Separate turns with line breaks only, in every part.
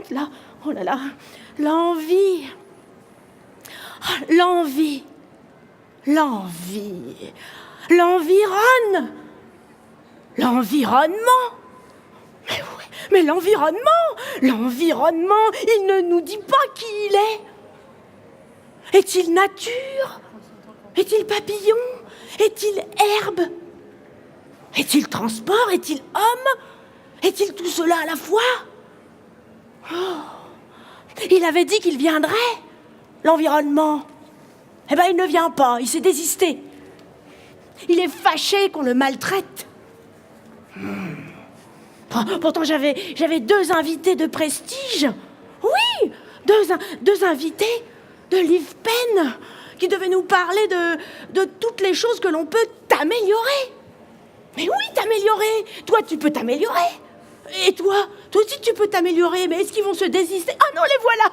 compte, là. Oh là là. L'envie. Oh, l'envie. L'envie. L'environne. L'environnement. Mais oui, mais l'environnement. L'environnement, il ne nous dit pas qui il est. Est-il nature? Est-il papillon? Est-il herbe? Est-il transport? Est-il homme? Est-il tout cela à la fois? Oh. Il avait dit qu'il viendrait, l'environnement. Eh bien, il ne vient pas, il s'est désisté. Il est fâché qu'on le maltraite. Pourtant, j'avais 2 invités de prestige. Oui, deux invités de Liv Penn qui devaient nous parler de toutes les choses que l'on peut t'améliorer. Mais oui, t'améliorer. Toi, tu peux t'améliorer. Et toi aussi, tu peux t'améliorer. Mais est-ce qu'ils vont se désister? Ah non, les voilà.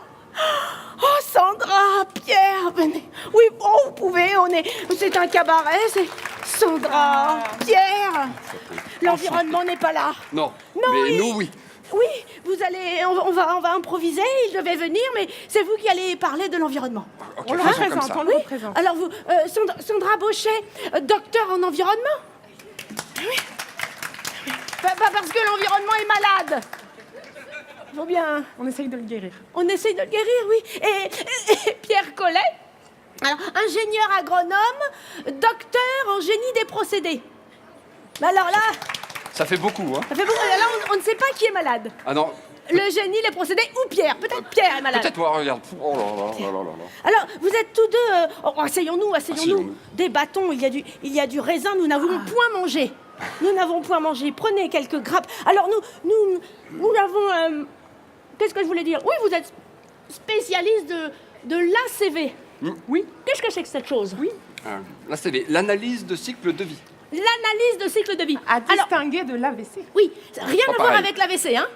Oh, Sandra, Pierre, venez. Oui, bon, vous pouvez, c'est un cabaret, c'est Sandra, Pierre. L'environnement n'est pas là.
Non,
Non,
mais nous, oui.
Oui, vous allez, on va improviser, il devait venir, mais c'est vous qui allez parler de l'environnement.
Ok,
On le
faisons comme
représente,
ça.
on le représente.
Alors vous, Sandra Bauchet, docteur en environnement. Oui. Parce que l'environnement est malade. Il faut bien...
On essaye de le guérir.
On essaye de le guérir, oui. Et Pierre Collet, alors, ingénieur agronome, docteur en génie des procédés. Mais alors là,
Ça fait beaucoup, hein.
ça fait beaucoup. Là, on ne sait pas qui est malade.
Ah non,
Le génie, les procédés ou Pierre. Peut-être Pierre est malade.
peut-être, moi, regarde. Oh là là là là là.
Alors, vous êtes tous deux... asseyons-nous.
Asseyons-nous.
Débattons, il y a du raisin, nous n'avons point mangé. Nous n'avons point mangé. Prenez quelques grappes. Alors, nous avons... qu'est-ce que je voulais dire? Oui, vous êtes spécialiste de l'ACV.
Oui.
Qu'est-ce que c'est que cette chose?
Oui.
Là, c'est l'analyse de cycle de vie.
L'analyse de cycle de vie.
À
Alors,
distinguer de l'AVC.
oui, rien
Pas
à voir
pareil.
avec l'AVC, hein.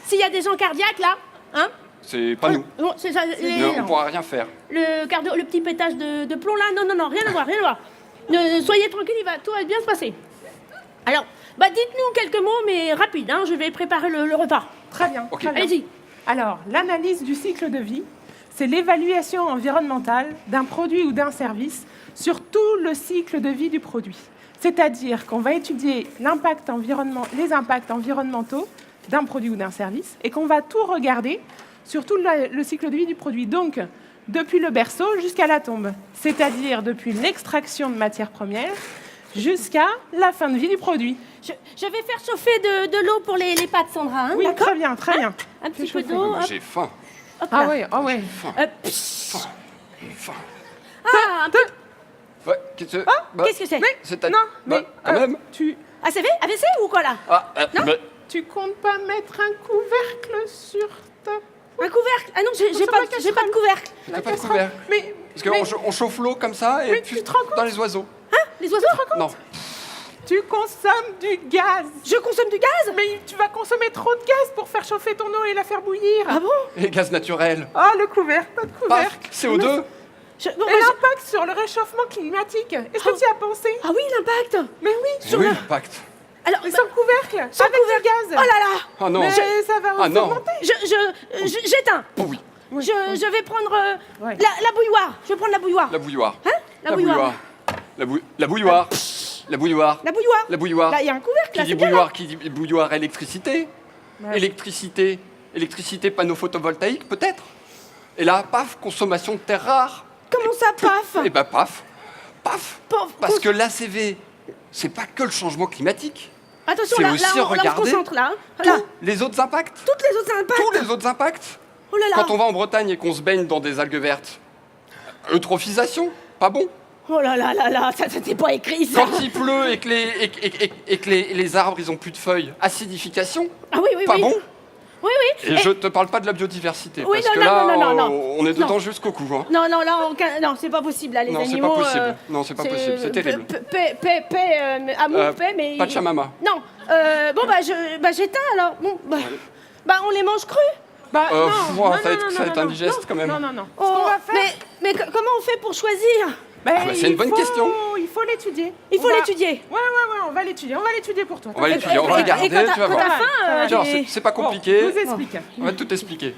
S'il y a des gens cardiaques, là, hein.
C'est pas nous.
Non, c'est ça,
On ne pourra rien faire.
le petit pétage de plomb, là, non, rien à voir. Soyez tranquille, tout va bien se passer. Alors, dites-nous quelques mots, mais rapides, hein, je vais préparer le repas.
Très bien.
Ok.
Très bien.
Allez-y.
Alors, l'analyse du cycle de vie, c'est l'évaluation environnementale d'un produit ou d'un service sur tout le cycle de vie du produit. C'est-à-dire qu'on va étudier les impacts environnementaux d'un produit ou d'un service et qu'on va tout regarder sur tout le cycle de vie du produit. Donc, depuis le berceau jusqu'à la tombe, c'est-à-dire depuis l'extraction de matières premières jusqu'à la fin de vie du produit.
Je vais faire chauffer de l'eau pour les pâtes, Sandra, hein,
Oui,
d'accord?
très bien, très bien.
Un petit
Fais
peu
chauffer.
d'eau, hop,
J'ai faim.
hop
Ah
là.
oui, ah ouais.
Psst.
Faim.
Ah, un peu...
Ouais, qu'est-ce que
Qu'est-ce que c'est?
C'est
Non, mais
quand même.
tu
AVC ou quoi, là? Non.
Mais
Tu comptes pas mettre un couvercle sur ta...
Un couvercle? Ah non, j'ai
Sur
pas
la
de couvercle.
t'as pas de couvercle.
Mais,
Parce qu'on chauffe l'eau comme ça et
Mais
puis
tu te rends compte
dans les oiseaux.
Les oiseaux?
Non.
tu consommes du gaz.
Je consomme du gaz?
Mais tu vas consommer trop de gaz pour faire chauffer ton eau et la faire bouillir.
Ah bon?
Et gaz naturel.
Ah, le couvercle, pas de
Paf,
couvercle.
CO2.
Bon,
Et l'impact sur le réchauffement climatique. Est-ce que tu y as pensé?
Ah oui, l'impact.
Mais oui,
Eh oui, l'impact.
Alors,
mais sans couvercle,
sans
avec
couvercle.
du gaz.
Oh là là!
Oh non.
Mais ça va
Ah non.
augmenter.
J'éteins.
Oh oui.
Je vais prendre
Ouais.
la bouilloire. Je vais prendre la bouilloire.
La bouilloire.
Hein? La bouilloire.
La bouilloire. La bouilloire.
La bouilloire.
La bouilloire.
Là, il y a un couvercle,
Qui
là,
dit
c'est bien,
bouilloire, qui dit bouilloire, électricité.
Ouais.
Électricité, panneau photovoltaïque, peut-être. Et là, paf, consommation de terres rares.
Comment ça, paf?
Et bah paf.
Paf.
Parce que l'ACV, c'est pas que le changement climatique.
Attention,
c'est
là,
aussi
là, on se
regarder
concentre, là. Hein. Là.
Tous les autres impacts.
Toutes les autres impacts.
Tous les autres impacts.
Oh là là.
Quand on va en Bretagne et qu'on se baigne dans des algues vertes, eutrophisation, pas bon.
Oh là là là là, ça c'était pas écrit, ça.
Quand il pleut et que les arbres, ils ont plus de feuilles, acidification,
Ah oui, oui,
pas
oui.
bon.
Oui, oui.
Et je te parle pas de la biodiversité,
Oui,
parce
non,
que
non,
là,
non, non, non.
on est dedans
Non.
jusqu'au cou. Hein.
Non, non, là, non, c'est pas possible, là, les
Non, c'est
animaux...
pas possible. Non, c'est pas possible, c'est terrible.
Paix, amour, paix, mais...
Pachamama.
Non, bon, j'éteins, alors. Bon, on les mange crus.
Bah,
ça va être indigeste,
non,
quand même.
Non, non, non.
Oh,
Ce qu'on va faire...
mais comment on fait pour choisir?
Ben,
Ah bah, c'est une bonne question.
Il faut l'étudier.
Il faut
On va-
l'étudier.
Ouais, on va l'étudier. On va l'étudier pour toi.
On va l'étudier, on va
Et
regarder,
quand
tu vas
t'as
voir.
faim,
Genre,
j'ai-
c'est pas
Bon,
compliqué.
je vous explique.
On va tout expliquer.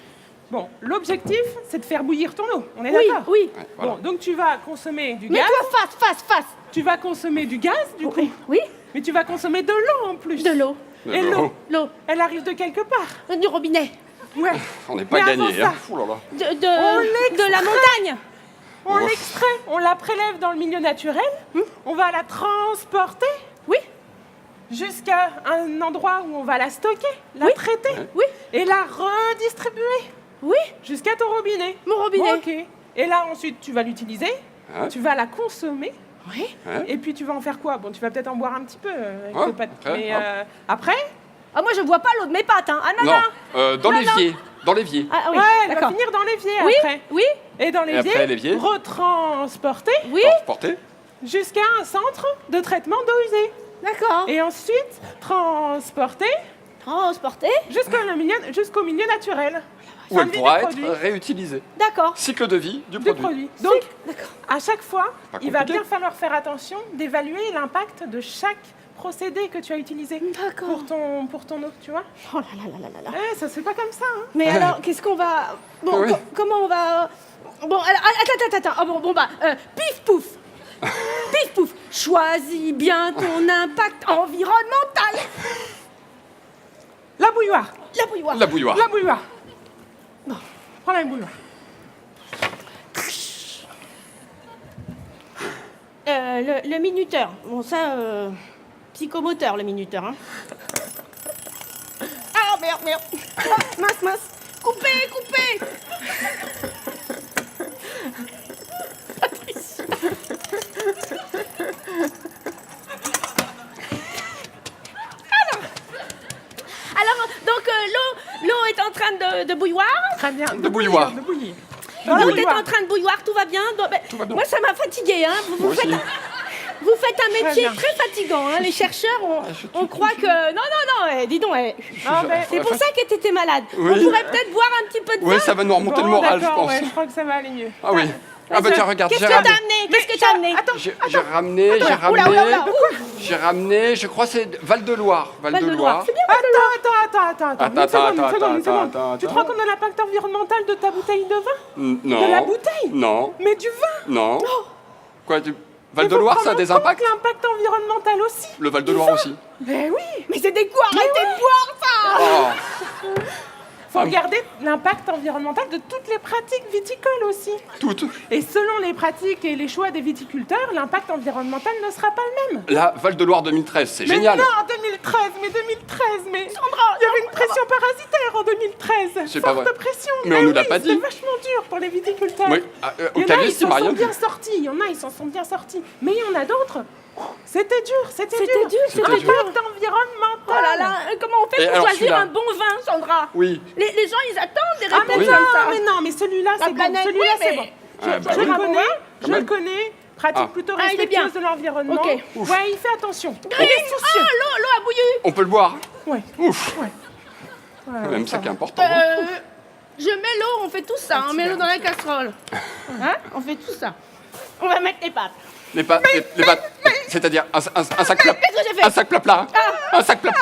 Bon, l'objectif, c'est de faire bouillir ton eau. On est
Oui,
d'accord?
oui.
Ouais, voilà.
Bon, donc tu vas consommer du
Mais
gaz.
toi, face.
Tu vas consommer du gaz, du coup.
Oui,
Mais tu vas consommer de l'eau en plus.
de l'eau.
Et l'eau,
L'eau.
elle arrive de quelque part.
Du robinet.
Ouais.
On n'est pas
Mais avant
gagné.
ça-
Hein. Ouh là là.
De la montagne.
On
Oh.
l'extrait, on la prélève dans le milieu naturel. On va la transporter.
Oui.
Jusqu'à un endroit où on va la stocker, la traiter.
Oui.
Et la redistribuer.
Oui.
Jusqu'à ton robinet.
Mon robinet.
Ok. Et là, ensuite, tu vas l'utiliser.
Hein?
Tu vas la consommer.
Oui.
Hein?
Et puis, tu vas en faire quoi? Bon, tu vas peut-être en boire un petit peu avec
Ouais,
tes pâtes.
après,
Mais
hop.
après,
Ah, moi, je bois pas l'eau de mes pâtes, hein. Ah, non.
Dans
Non,
l'évier. Dans l'évier.
Ah, oui,
ouais, elle va
d'accord.
finir dans l'évier
Oui,
après.
oui,
Et dans
Et après,
l'évier,
l'évier.
retransporter
oui.
Transporter.
jusqu'à un centre de traitement d'eau usée.
D'accord.
Et ensuite, transporter
Transporter.
jusqu'au milieu naturel.
Où
Fin
elle
de vie
pourra
des
être
produits.
réutilisée.
D'accord.
Cycle de vie du
Du
produit.
produit. Donc,
D'accord.
à chaque fois,
Pas
il va
compliqué.
bien falloir faire attention d'évaluer l'impact de chaque procédé que tu as utilisé
D'accord.
pour ton eau, tu vois.
Oh là là là là là là.
Ça se fait pas comme ça. Hein.
Mais alors, qu'est-ce qu'on va... Bon,
Oui.
comment on va... Bon, alors, attends. Ah, bon, bah, pif pouf. Pif pouf. Choisis bien ton impact environnemental.
La bouilloire.
La bouilloire.
La bouilloire.
La bouilloire. Prends la bouilloire.
Le minuteur. Bon, ça, psychomoteur, le minuteur. Hein. Ah, merde. Ah, mince. Coupez. Alors, donc, l'eau est en train de bouilloire.
Très bien.
De bouilloire.
De bouillir.
L'eau est
bouilloire.
en train de bouilloire, tout va bien. Donc, ben,
Tout va bien.
Moi, ça m'a fatiguée. Hein.
Moi aussi.
Vous faites un métier
bien.
très fatigant. Hein. Les chercheurs, on croit que... Non, dis donc.
Ah, ben,
C'est pour ça que t'étais malade.
Oui.
On pourrait peut-être boire un petit peu de vin.
Ouais, ça va nous remonter
bon,
le moral, je
d'accord,
pense.
ouais, je crois que ça va aller mieux.
Ah oui. Ah bah tiens, regarde,
Qu'est-ce
j'ai
que t'as
ramené.
amené Qu'est-ce que t'as amené
Attends,
J'ai ramené.
Oula.
J'ai ramené, je crois c'est Val-de-Loire.
Val-de-Loire. C'est bien.
Attends. Une seconde.
Attends.
Tu te rends compte de l'impact environnemental de ta bouteille de vin?
Non.
De la bouteille?
Non.
Mais du vin?
Non.
Oh.
Quoi, Val-de-Loire, ça a des impacts?
L'impact environnemental aussi.
Le Val-de-Loire aussi.
Mais oui.
Mais c'est des coups, arrêtez de boire ça.
Oh,
Faut regarder l'impact environnemental de toutes les pratiques viticoles aussi.
toutes.
Et selon les pratiques et les choix des viticulteurs, l'impact environnemental ne sera pas le même.
La Val-de-Loire 2013, c'est
Mais
génial.
non, 2013, mais Sandra, il y avait une pression parasitaire en 2013.
C'est pas
Forte
vrai.
pression.
Mais on nous l'a pas
C'était
dit.
vachement dur pour les viticulteurs.
Oui,
Il y
au
en a,
Calais,
ils
c'est
s'en sont
Marianne.
bien sortis. Il y en a, ils s'en sont bien sortis. Mais il y en a d'autres. C'était dur, c'était dur.
C'était dur.
Impact environnemental.
Oh là là, comment on fait
Et
pour
alors,
choisir
celui-là
un bon vin, Sandra?
Oui.
Les gens, ils attendent des
Ah
réponses
mais
Oui.
non,
comme ça.
mais non, mais celui-là
La
c'est bon.
planète,
Celui-là
oui,
c'est
mais-
bon.
Ah, bah
Je
oui.
le connais,
Quand
je le
même.
connais. Pratique
Ah.
plutôt
Ah, il est bien.
respectueuse de l'environnement.
Ok.
Ouais, il fait attention. Il
Ah,
est soucieux.
l'eau a bouilli.
On peut le boire.
Ouais.
Ouf.
Ouais.
C'est même ça qui est important.
Je mets l'eau, on fait tout ça. On met l'eau dans la casserole. Hein? On fait tout ça. On va mettre les pâtes.
Les pâtes, c'est-à-dire un sac plat.
Qu'est-ce que j'ai fait?
Un sac plat. Un sac plat.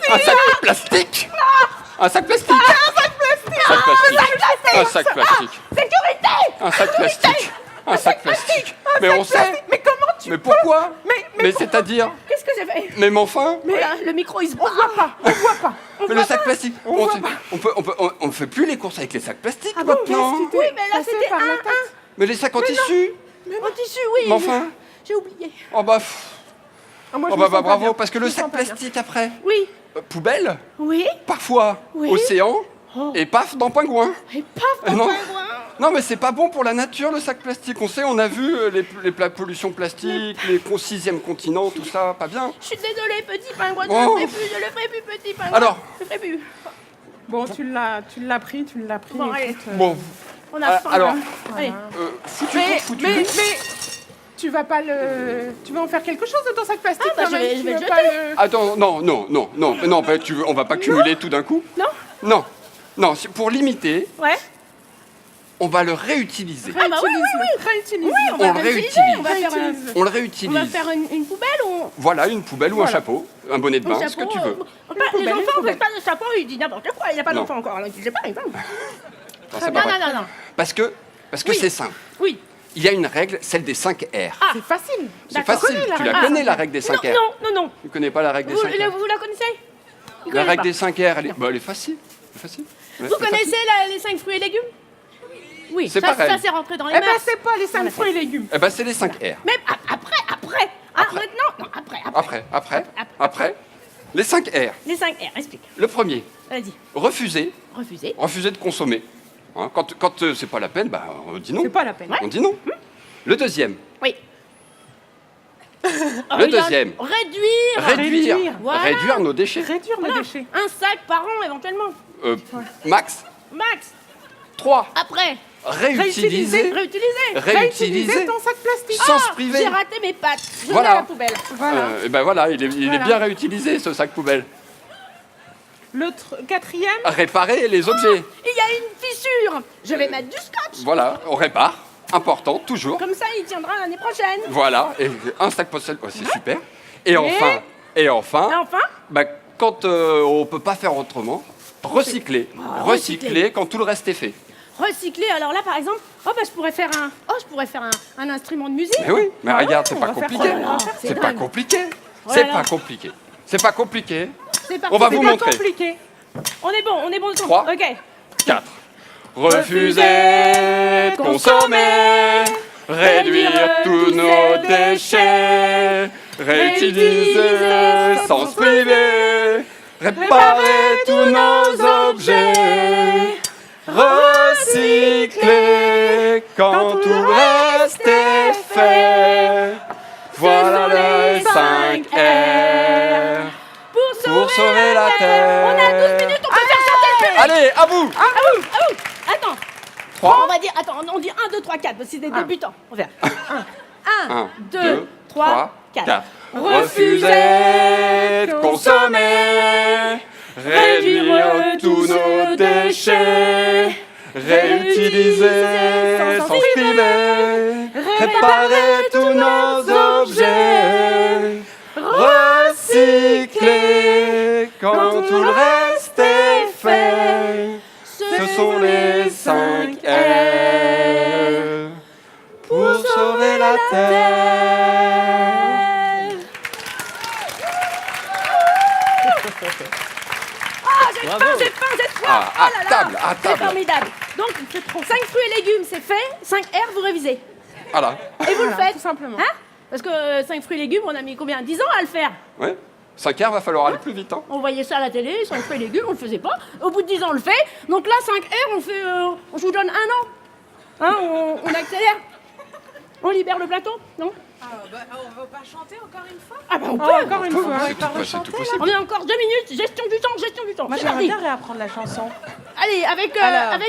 Un sac plastique. Un sac plastique. Un sac plastique.
Sécurité!
Un sac plastique. Un sac plastique. Mais on sait.
Mais comment tu
Mais pourquoi?
Mais
c'est-à-dire.
Qu'est-ce que j'ai fait?
Mais enfin.
Mais là, le micro, il se
On voit pas, on voit pas.
Mais le sac plastique.
voit
On fait plus les courses avec les sacs plastiques
bon,
maintenant.
qu'est-ce qui
Oui, mais là,
passé
c'était
par la
un.
tête?
Mais les sacs en tissu.
En tissu, oui.
Mais enfin.
J'ai oublié.
Oh bah.
Ah, moi,
Oh
je
bah,
me sens pas
bravo,
bien.
parce que
Je
le
me
sac
sens pas bien.
plastique après,
Oui.
poubelle,
Oui.
parfois
Oui.
océan,
Oh.
et paf dans pingouin.
Et paf,
Non.
mon pingouin.
Non mais c'est pas bon pour la nature le sac plastique. On sait, on a vu les pollutions plastiques, les 6e continent, tout ça, pas bien.
Je suis désolée, petit pingouin. Je
Oh.
le ferai plus, petit pingouin.
Alors.
Je le ferai plus.
Bon, tu l'as pris.
Bon, allez.
écoute,
Bon,
On a faim.
alors,
là. Allez.
foutu
Mais,
pour foutu.
mais, tu vas pas le... Tu vas en faire quelque chose de ton sac plastique
Ah, bah,
quand
je
même,
vais
tu
le
veux
jeter.
pas le-
Attends, non, bah, on va pas cumuler tout d'un coup.
Non?
Non, c'est pour limiter.
Ouais.
on va le réutiliser.
Ah bah oui,
Réutilise.
on
On
va
le
réutiliser.
réutilise.
On va faire,
On le
on
réutilise.
va faire une poubelle ou
Voilà, une poubelle ou un chapeau, un bonnet de bain,
un
ce que
chapeau,
tu veux.
les
poubelle,
enfants,
une
on fait
poubelle.
pas de chapeau, ils disent n'importe quoi. Il n'y a pas
Non.
d'enfants encore, alors je sais pas, exemple.
Non, c'est
Non,
pas vrai.
non.
Parce que
Oui.
c'est simple.
Oui.
Il y a une règle, celle des 5 R.
Ah.
C'est facile.
C'est
d'accord.
facile, tu la connais la règle des 5 R.
Non.
Tu connais pas la règle des
Vous,
5 R.
vous la connaissez Vous
La
connaissez
règle
pas.
des 5 R, elle est facile. C'est facile. Ouais,
Vous
c'est
connaissez
facile.
les 5 fruits et légumes Oui,
C'est
ça
pareil.
c'est rentré dans les
Eh ben,
mœurs.
c'est pas les 5 fruits et légumes.
Eh ben, c'est les 5 R.
Mais après. Ah, maintenant Non, après.
Après. Les 5 R.
Les 5 R, explique.
Le premier,
Vas-y.
refuser
Refuser.
de consommer. Hein, quand c'est pas la peine, bah, on dit non.
C'est pas la peine.
On dit non. Le deuxième,
Oui.
Le deuxième.
Réduire. Voilà.
Réduire nos déchets.
Réduire
Voilà.
les déchets.
Un sac par an, éventuellement.
Max.
Max.
3.
Après.
Réutiliser.
Réutiliser.
Réutiliser
ton sac plastique.
sans se
J'ai
priver.
raté mes pattes. Je
Voilà.
mets à la poubelle.
Voilà.
Et ben voilà, il est
Voilà.
bien réutilisé ce sac poubelle.
Quatrième,
Réparer les objets.
Il y a une fissure. Je vais mettre du scotch.
Voilà, on répare. Important, toujours.
Comme ça, il tiendra l'année prochaine.
Voilà, et un sac postal, c'est super. Et enfin,
Et enfin,
bah, quand on peut pas faire autrement, recycler. Recycler quand tout le reste est fait.
recycler. Alors là, par exemple, je pourrais faire un instrument de musique.
Mais oui, mais
Ah
regarde,
ouais,
c'est
on
pas
va faire
compliqué.
ça, on va faire
ça.
C'est pas
dingue.
compliqué.
Voilà.
C'est pas compliqué. C'est pas compliqué.
C'est parti.
On va
c'est
vous
pas
montrer.
compliqué.
On est bon.
3.
Ok.
4. Refuser de consommer, réduire tous nos déchets, réutiliser sans se priver, réparer tous nos objets, recycler quand tout le reste est fait. Voilà les 5 R pour sauver la terre.
On a 12 minutes, on peut faire chanter le public.
Allez, à vous.
Attends.
3.
On va dire, on dit 1, 2, 3, 4, parce que c'est des débutants. On va faire 1,
1,
2, 3, 4.
Refuser de consommer, réduire tous nos déchets, réutiliser sans se priver, réparer tous nos objets, recycler quand tout le reste est fait. Ce sont les 5 R pour sauver la terre.
J'ai faim cette fois.
Ah, à
Oh là là,
table, à
c'est
table.
formidable. Donc, 5 fruits et légumes, c'est fait. 5 R, vous révisez.
Voilà.
Et vous le
Voilà,
faites.
tout simplement.
Hein Parce que 5 fruits et légumes, on a mis combien 10 ans à le faire.
Ouais. 5 R, va falloir aller plus vite. Hein.
On voyait ça à la télé, 5 fruits et légumes, on le faisait pas. Au bout de 10 ans, on le fait. Donc là, 5 R, on fait. Je vous donne 1 an. Hein, on accélère. On libère le plateau, non
On va pas chanter encore une fois?
Ah bah on peut.
Encore une fois.
C'est tout possible.
On a encore 2 minutes. Gestion du temps.
Moi,
C'est
j'aimerais
parti.
bien réapprendre la chanson.
Allez, avec
Alors.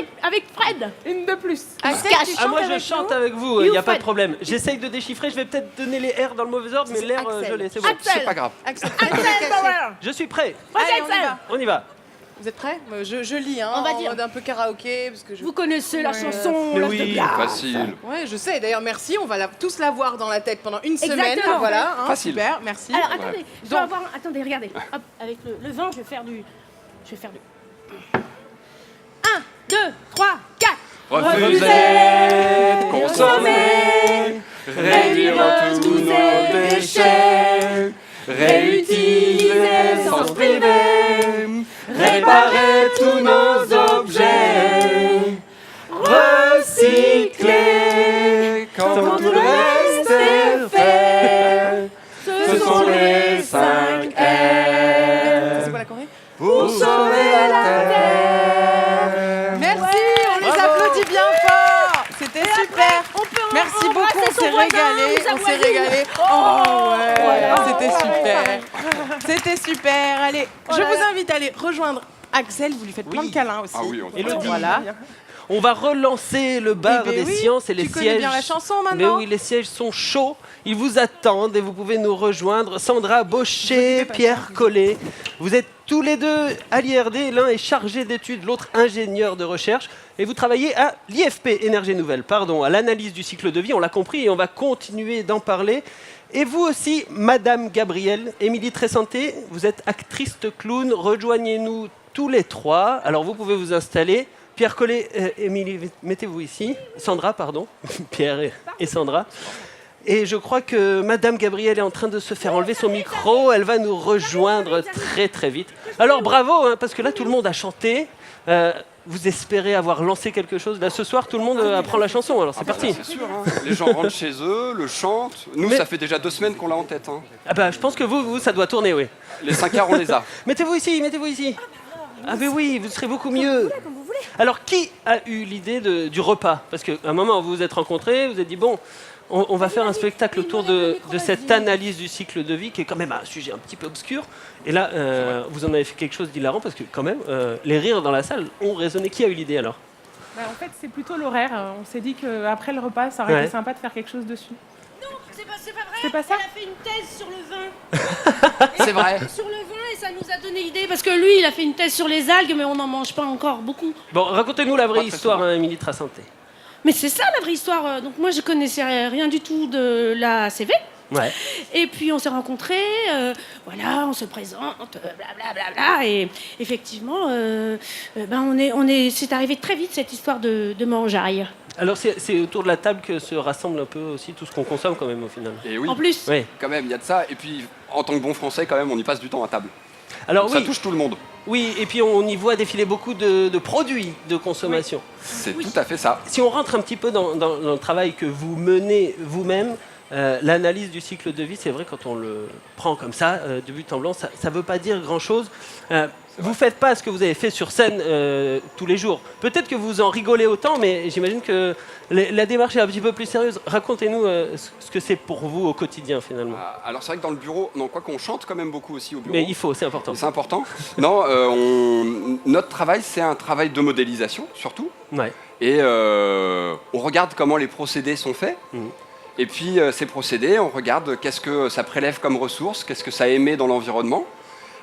Fred.
Une de plus.
Axel,
cache.
tu
Ah,
chantes
moi je
avec
chante
nous?
avec vous,
You
il n'y a pas
Fred.
de problème. J'essaye de déchiffrer, je vais peut-être donner les R dans le mauvais ordre, mais
C'est
l'air
Axel.
je l'ai, c'est bon.
Axel.
C'est pas grave.
Axel,
Axel Power.
Je suis prêt,
Vas-y,
Allez, on y
Axel.
va.
on y va.
Vous êtes prêts? Je lis, hein,
On va
en
dire.
mode un peu karaoké, parce que je...
Vous connaissez la chanson,
Mais
l'as
oui.
de glace.
Facile.
Ouais, je sais. D'ailleurs, merci. On va tous la voir dans la tête pendant une semaine.
Exactement.
Voilà, hein,
Facile.
super. Merci.
Alors attendez, je dois
Donc.
avoir. Attendez, regardez. Hop, avec le vin, je vais faire du. 1, 2, 3, 4.
Refuser de consommer, réduire tous nos déchets, réutiliser sans se priver, réparer tous nos objets, recycler quand tout le reste est fait. Ce sont les 5
C'est
R
quoi la choré?
pour sauver la terre.
Merci. On les applaudit bien fort. C'était super. Merci beaucoup.
embrasser
On
son
s'est
voisin,
régalé.
vous
On s'est
avoisine.
régalé. Oh ouais.
Voilà.
C'était
Oh,
super. C'était super. Allez, je
là
vous
là.
invite à aller rejoindre Axel. Vous lui faites plein de câlins aussi.
Ah oui, on
Elodie.
Voilà.
On va relancer le bar
Eh ben
des
oui,
sciences et les
tu
sièges.
connais bien la chanson
Mais
maintenant.
oui, les sièges sont chauds. Ils vous attendent et vous pouvez nous rejoindre. Sandra Baucher, Pierre Collet. Vous êtes tous les deux à l'IRD. L'un est chargé d'études, l'autre ingénieur de recherche. Et vous travaillez à l'IFP, Énergie Nouvelle, pardon, à l'analyse du cycle de vie. On l'a compris et on va continuer d'en parler. Et vous aussi, Madame Gabrielle, Émilie Tressanté, vous êtes actrice de clown. Rejoignez-nous tous les trois. Alors vous pouvez vous installer. Pierre Collet, Émilie, mettez-vous ici. Sandra, pardon. Pierre et Sandra. Et je crois que Madame Gabrielle est en train de se faire enlever son micro. Elle va nous rejoindre très très vite. Alors bravo, hein, parce que là tout le monde a chanté. Vous espérez avoir lancé quelque chose. Là ce soir tout le monde apprend la chanson. Alors c'est parti.
C'est sûr, hein. Les gens rentrent chez eux, le chantent. Nous,
Mais-
ça fait déjà 2 semaines qu'on l'a en tête. Hein.
Ah bah je pense que vous ça doit tourner, oui.
Les 5 quarts, on les a.
Mettez-vous ici, mettez-vous ici. Ah mais oui, vous serez beaucoup mieux. Alors qui a eu l'idée du repas? Parce qu'à un moment vous vous êtes rencontrés, vous vous êtes dit bon, on va faire un spectacle autour de cette analyse du cycle de vie qui est quand même un sujet un petit peu obscur. Et là, vous en avez fait quelque chose d'hilarant parce que quand même, les rires dans la salle ont résonné. Qui a eu l'idée alors?
Bah, en fait, c'est plutôt l'horaire. On s'est dit qu'après le repas, ça aurait
Ouais.
été sympa de faire quelque chose dessus.
C'est pas vrai.
C'est pas ça?
Elle a fait une thèse sur le vin.
C'est vrai.
Sur le vin, et ça nous a donné l'idée. Parce que lui, il a fait une thèse sur les algues, mais on n'en mange pas encore beaucoup.
Bon, racontez-nous la vraie
Pas très
histoire,
souvent.
hein, Émilie Tressanté.
Mais c'est ça la vraie histoire. Donc moi, je connaissais rien du tout de la CV.
Ouais.
Et puis on s'est rencontrés, voilà, on se présente, blablabla. Et effectivement, c'est arrivé très vite cette histoire de mangeaille.
Alors c'est autour de la table que se rassemble un peu aussi tout ce qu'on consomme quand même au final.
Et oui,
En plus,
Oui.
quand même, il y a de ça. Et puis, en tant que bon français, quand même, on y passe du temps à table.
Alors
Ça
oui,
touche tout le monde.
oui, et puis on y voit défiler beaucoup de produits de consommation.
C'est tout à fait ça.
Si on rentre un petit peu dans le travail que vous menez vous-même, l'analyse du cycle de vie, c'est vrai quand on le prend comme ça, de but en blanc, ça ne veut pas dire grand-chose. Vous ne faites pas ce que vous avez fait sur scène tous les jours. Peut-être que vous en rigolez autant, mais j'imagine que la démarche est un petit peu plus sérieuse. Racontez-nous ce que c'est pour vous au quotidien finalement.
Alors, c'est vrai que dans le bureau, non, quoi qu'on chante quand même beaucoup aussi au bureau.
Mais il faut, c'est important.
C'est important. Non, notre travail, c'est un travail de modélisation, surtout.
Ouais.
Et on regarde comment les procédés sont faits.
Mhm.
Et puis, ces procédés, on regarde qu'est-ce que ça prélève comme ressources, qu'est-ce que ça émet dans l'environnement.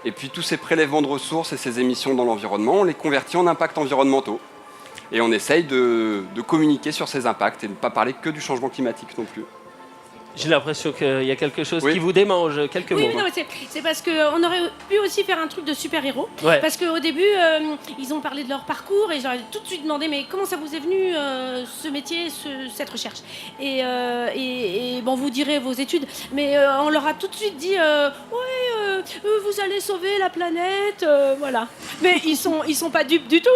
Et puis, tous ces prélèvements de ressources et ces émissions dans l'environnement, on les convertit en impacts environnementaux. Et on essaye de communiquer sur ces impacts et de ne pas parler que du changement climatique non plus.
J'ai l'impression qu'il y a quelque chose
Oui.
qui vous démange. Quelques
oui,
mots.
mais non, mais c'est parce qu'on aurait pu aussi faire un truc de super-héros.
Ouais.
Parce qu'au début, ils ont parlé de leur parcours et j'aurais tout de suite demandé mais comment ça vous est venu ce métier, cette recherche et bon, vous direz vos études, mais on leur a tout de suite dit vous allez sauver la planète, voilà. Mais ils sont pas dupes du tout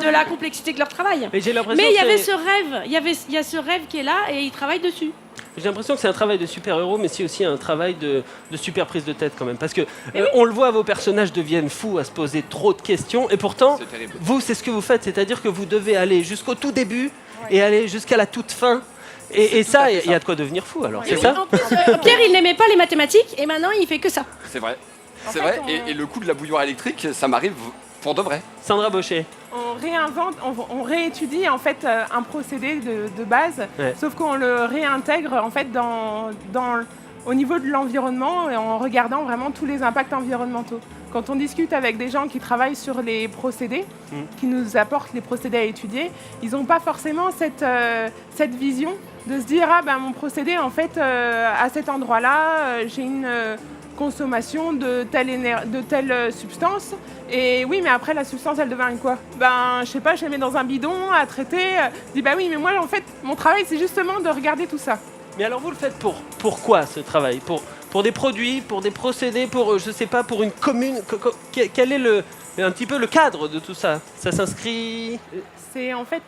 de la complexité de leur travail.
Mais j'ai l'impression
Mais il y
que
avait
c'est-
ce rêve, il y a ce rêve qui est là et ils travaillent dessus.
J'ai l'impression que c'est un travail de super-héros, mais c'est aussi un travail de super prise de tête quand même. Parce que on le voit, vos personnages deviennent fous à se poser trop de questions. Et pourtant,
C'est terrible.
vous, c'est ce que vous faites. C'est-à-dire que vous devez aller jusqu'au tout début et aller jusqu'à la toute fin. Et
tout
ça,
à fait
il y a
ça.
de quoi devenir fou alors,
Et
c'est
oui,
ça
en plus, Pierre, il n'aimait pas les mathématiques et maintenant il fait que ça.
C'est vrai. C'est
fait,
vrai.
on-
Et le coup de la bouilloire électrique, ça m'arrive pour de vrai.
Sandra Baucher.
On réinvente, on réétudie en fait un procédé de base,
Ouais.
sauf qu'on le réintègre en fait au niveau de l'environnement et en regardant vraiment tous les impacts environnementaux. Quand on discute avec des gens qui travaillent sur les procédés, qui nous apportent les procédés à étudier, ils n'ont pas forcément cette vision de se dire mon procédé en fait à cet endroit-là, j'ai une consommation de telle substance. Et oui, mais après, la substance, elle devient quoi? Je sais pas, je la mets dans un bidon à traiter. Je dis, oui, mais moi, en fait, mon travail, c'est justement de regarder tout ça.
Mais alors vous le faites pourquoi ce travail pour des produits, pour des procédés, pour, je sais pas, pour une commune quel est un petit peu le cadre de tout ça? Ça s'inscrit...
C'est en fait,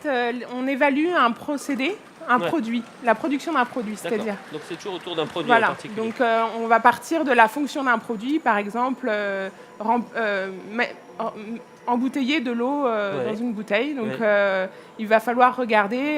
on évalue un procédé, un
Ouais.
produit, la production d'un produit,
D'accord.
c'est-à-dire.
Donc c'est toujours autour d'un produit en
Voilà,
particulier.
donc on va partir de la fonction d'un produit, par exemple, embouteiller de l'eau
Ouais.
dans une bouteille. Donc
Ouais.
il va falloir regarder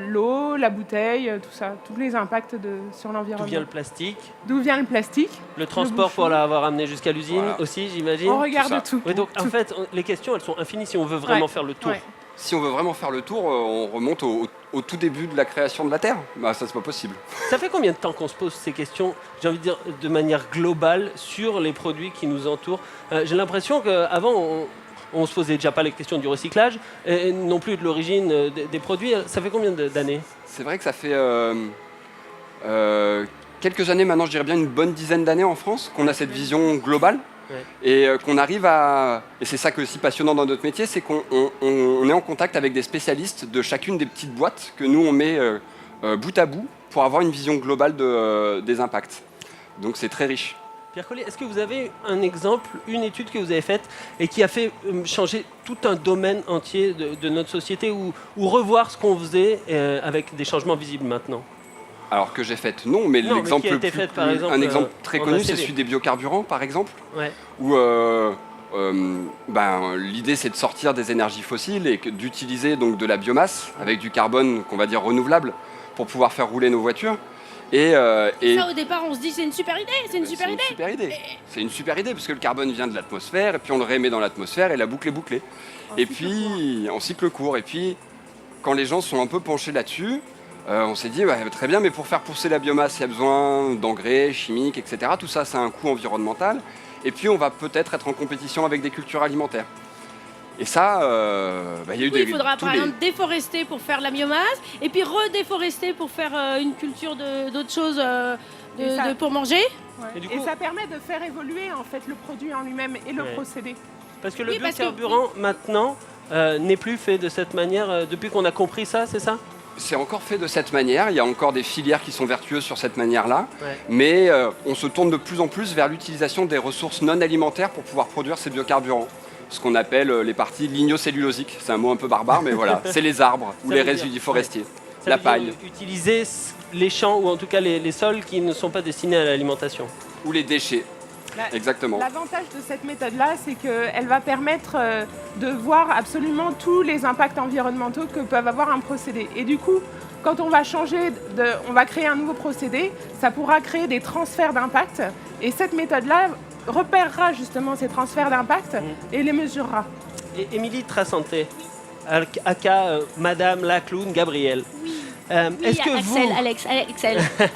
l'eau, la bouteille, tout ça, tous les impacts sur
D'où
l'environnement.
vient le plastique?
D'où vient le plastique?
Le transport
bouchon.
pour l'avoir amené jusqu'à l'usine
Voilà.
aussi, j'imagine.
On regarde
ça.
tout.
Oui, donc en fait, les questions, elles sont infinies si on veut vraiment
Ouais,
faire le tour.
ouais.
Si on veut vraiment faire le tour, on remonte au tout début de la création de la Terre. Bah, ça, c'est pas possible.
Ça fait combien de temps qu'on se pose ces questions, j'ai envie de dire, de manière globale, sur les produits qui nous entourent? J'ai l'impression qu'avant, on se posait déjà pas les questions du recyclage, et non plus de l'origine des produits. Ça fait combien d'années?
C'est vrai que ça fait quelques années maintenant, je dirais bien une bonne dizaine d'années en France, qu'on a cette vision globale.
Ouais.
Et qu'on arrive à... Et c'est ça qui est aussi passionnant dans notre métier, c'est qu'on est en contact avec des spécialistes de chacune des petites boîtes que nous, on met bout à bout pour avoir une vision globale des impacts. Donc c'est très riche.
Pierre Collet, est-ce que vous avez un exemple, une étude que vous avez faite et qui a fait changer tout un domaine entier de notre société ou revoir ce qu'on faisait avec des changements visibles maintenant?
Alors que j'ai fait, non, mais
Non, mais
l'exemple
qui a été fait, par exemple,
un exemple très
en
connu,
ACV.
c'est celui des biocarburants, par exemple,
Ouais.
où l'idée c'est de sortir des énergies fossiles et d'utiliser donc de la biomasse avec du carbone qu'on va dire renouvelable pour pouvoir faire rouler nos voitures. Et
Ça, au départ, on se dit c'est une super idée, c'est une super idée.
C'est une super idée parce que le carbone vient de l'atmosphère et puis on le réémet dans l'atmosphère et la boucle est bouclée. Et puis en cycle court. Et puis quand les gens sont un peu penchés là-dessus, on s'est dit très bien, mais pour faire pousser la biomasse, il y a besoin d'engrais chimiques, etc. Tout ça, ça a un coût environnemental. Et puis on va peut-être être en compétition avec des cultures alimentaires. Et ça, il y a eu
Oui, il faudra par exemple déforester pour faire la biomasse et puis redéforester pour faire une culture d'autres choses pour manger.
Ouais.
Et du
Et
coup-
ça permet de faire évoluer en fait le produit en lui-même et le
Ouais.
procédé.
Parce que le
Oui, parce que-
biocarburant, maintenant, n'est plus fait de cette manière depuis qu'on a compris ça, c'est ça?
C'est encore fait de cette manière, il y a encore des filières qui sont vertueuses sur cette manière-là,
Ouais.
mais on se tourne de plus en plus vers l'utilisation des ressources non alimentaires pour pouvoir produire ces biocarburants. Ce qu'on appelle les parties lignocellulosiques. C'est un mot un peu barbare, mais voilà, c'est les arbres ou
Ça
les
veut dire-
résidus forestiers,
Ça
la
veut dire
paille
utiliser les champs ou en tout cas les sols qui ne sont pas destinés à l'alimentation.
ou les déchets.
La-
Exactement.
L'avantage de cette méthode-là, c'est qu'elle va permettre de voir absolument tous les impacts environnementaux que peuvent avoir un procédé. Et du coup, quand on va on va créer un nouveau procédé, ça pourra créer des transferts d'impact. Et cette méthode-là repérera justement ces transferts d'impact et les mesurera.
Et Émilie Trassanté, aka Madame la clown Gabrielle. Est-ce que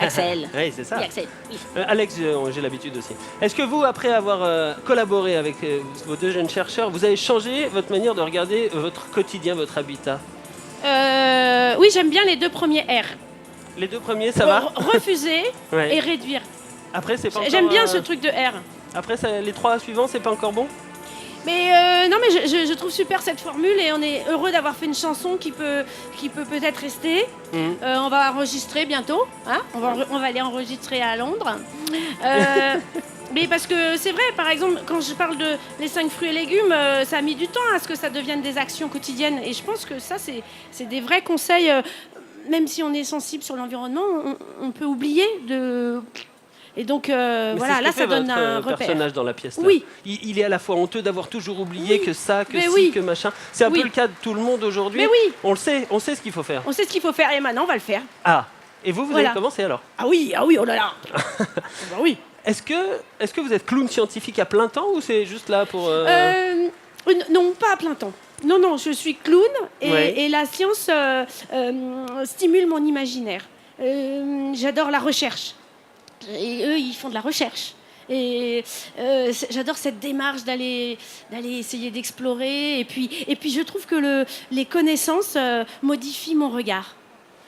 Axel.
Oui, c'est ça.
Oui, Axel. Oui.
Alex, j'ai l'habitude aussi. Est-ce que vous, après avoir collaboré avec vos deux jeunes chercheurs, vous avez changé votre manière de regarder votre quotidien, votre habitat?
Oui, j'aime bien les deux premiers R.
Les deux premiers, ça va?
Refuser
Ouais.
et réduire.
Après, c'est pas encore,
J'aime bien ce truc de R.
Après, les trois suivants, c'est pas encore bon?
Mais non, mais je trouve super cette formule et on est heureux d'avoir fait une chanson qui peut peut-être rester. On va enregistrer bientôt, hein, on va aller enregistrer à Londres. Mais parce que c'est vrai, par exemple, quand je parle de les 5 fruits et légumes, ça a mis du temps à ce que ça devienne des actions quotidiennes. Et je pense que ça, c'est des vrais conseils. Même si on est sensible sur l'environnement, on peut oublier de... Et donc,
Mais
voilà,
c'est ce
là,
que fait
ça donne
votre
un repère.
personnage dans la pièce. Là.
Oui.
Il est à la fois honteux d'avoir toujours oublié que ça, que
Mais
ci,
oui.
que machin. C'est un
Oui.
peu le cas de tout le monde aujourd'hui.
Mais oui.
On le sait, on sait ce qu'il faut faire.
On sait ce qu'il faut faire et maintenant, on va le faire.
Ah, et vous
Voilà.
avez commencé alors?
Ah oui, oh là là. Bah oui.
Est-ce que vous êtes clown scientifique à plein temps ou c'est juste là pour...
Non, pas à plein temps. Non, je suis clown et,
Ouais.
et la science stimule mon imaginaire. J'adore la recherche. Et eux, ils font de la recherche. Et j'adore cette démarche d'aller essayer d'explorer. Et puis je trouve que les connaissances modifient mon regard.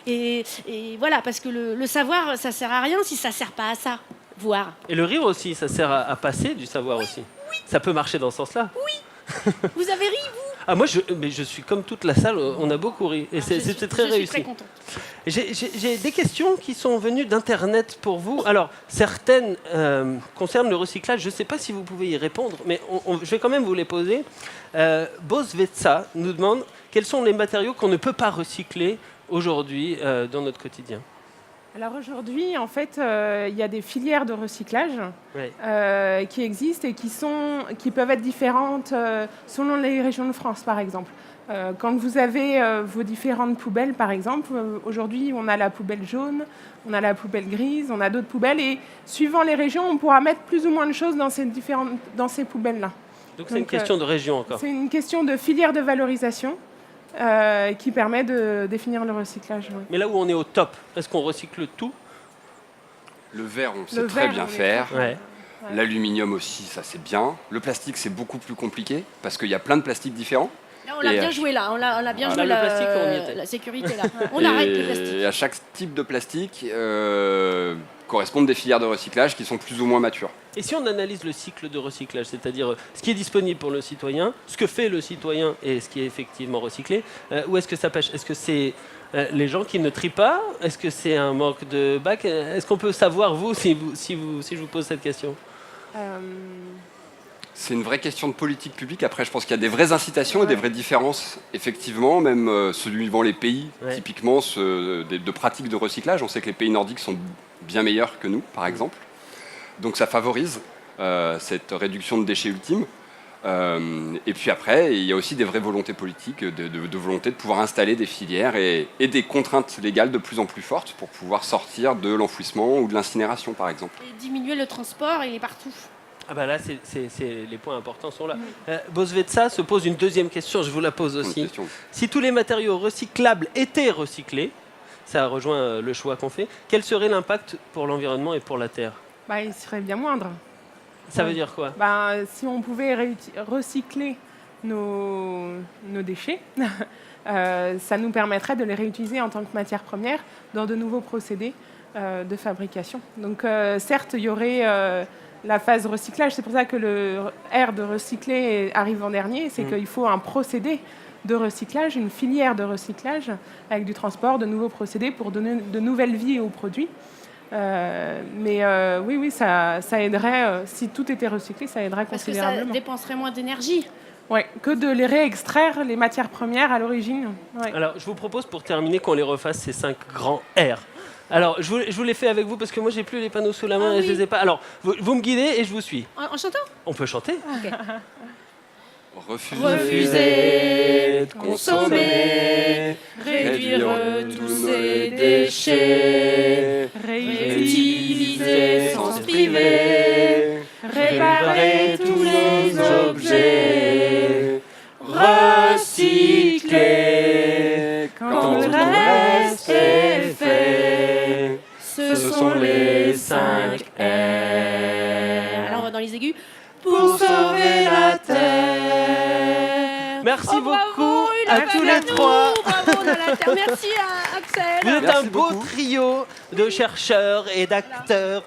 Et voilà, parce que le savoir, ça sert à rien si ça sert pas à ça. Voir.
Et le rire aussi, ça sert à passer du savoir aussi. Ça peut marcher dans ce sens-là.
Vous avez ri, vous?
Ah, mais je suis comme toute la salle, on a beaucoup ri. Et c'était très
Je suis
réussi.
très contente.
J'ai des questions qui sont venues d'Internet pour vous. Alors, certaines concernent le recyclage. Je ne sais pas si vous pouvez y répondre, mais je vais quand même vous les poser. Bosvetsa nous demande quels sont les matériaux qu'on ne peut pas recycler aujourd'hui dans notre quotidien.
Alors aujourd'hui, en fait, il y a des filières de recyclage
Ouais.
qui existent et qui peuvent être différentes selon les régions de France, par exemple. Quand vous avez vos différentes poubelles, par exemple, aujourd'hui, on a la poubelle jaune, on a la poubelle grise, on a d'autres poubelles, et suivant les régions, on pourra mettre plus ou moins de choses dans ces poubelles-là.
Donc c'est une question de région encore.
C'est une question de filière de valorisation. qui permet de définir le recyclage. Oui.
Mais là où on est au top, est-ce qu'on recycle tout?
Le verre, on sait
Le
très
verre,
bien
on est
faire.
Ouais.
L'aluminium aussi, ça c'est bien. Le plastique, c'est beaucoup plus compliqué parce qu'il y a plein de plastiques différents.
Là, on l'a
Et
bien joué, là. On l'a bien
Ah,
joué,
le plastique, on y était.
la sécurité, là. On arrête le plastique.
Et à chaque type de plastique correspondent des filières de recyclage qui sont plus ou moins matures.
Et si on analyse le cycle de recyclage, c'est-à-dire ce qui est disponible pour le citoyen, ce que fait le citoyen et ce qui est effectivement recyclé, où est-ce que ça pêche? Est-ce que c'est les gens qui ne trient pas? Est-ce que c'est un manque de bac? Est-ce qu'on peut savoir, vous, si je vous pose cette question?
C'est une vraie question de politique publique. Après, je pense qu'il y a des vraies incitations et des vraies différences, effectivement, même suivant les pays,
Ouais.
typiquement de pratiques de recyclage. On sait que les pays nordiques sont bien meilleurs que nous, par exemple. Donc ça favorise cette réduction de déchets ultimes. Et puis après, il y a aussi des vraies volontés politiques, de volonté de pouvoir installer des filières et des contraintes légales de plus en plus fortes pour pouvoir sortir de l'enfouissement ou de l'incinération, par exemple.
Et diminuer le transport, il est partout.
Ah bah là, les points importants sont là. Bosvetsa se pose une deuxième question, je vous la pose
Une
aussi.
question.
Si tous les matériaux recyclables étaient recyclés, ça rejoint le choix qu'on fait, quel serait l'impact pour l'environnement et pour la Terre?
Bah, il serait bien moindre.
Ça
Ouais.
veut dire quoi?
Si on pouvait recycler nos déchets, ça nous permettrait de les réutiliser en tant que matière première dans de nouveaux procédés de fabrication. Donc certes, il y aurait la phase recyclage. C'est pour ça que le R de recycler arrive en dernier. C'est qu'il faut un procédé de recyclage, une filière de recyclage avec du transport, de nouveaux procédés pour donner de nouvelles vies aux produits. Oui, ça aiderait, si tout était recyclé, ça aiderait
Parce que ça
considérablement.
dépenserait moins d'énergie.
Ouais, que de les réextraire, les matières premières à l'origine. Ouais.
Alors, je vous propose pour terminer qu'on les refasse ces 5 grands R. Alors, je vous les fais avec vous parce que moi, j'ai plus les panneaux sous la main et je les ai pas. Alors, vous me guidez et je vous suis.
En chantant?
On peut chanter.
Refuser de consommer, réduire tous ces déchets, réutiliser sans se priver, réparer tous les objets, recycler quand le reste est fait. Ce sont les 5 R. Alors on va dans les aigus. Pour sauver la terre.
Merci
Oh, bravo,
beaucoup
il a
à
fait
tous
de
les
nous.
3.
Bravo, on a la terre. Merci à Axel.
Vous êtes
Merci
un beau
beaucoup.
trio de chercheurs et d'acteurs.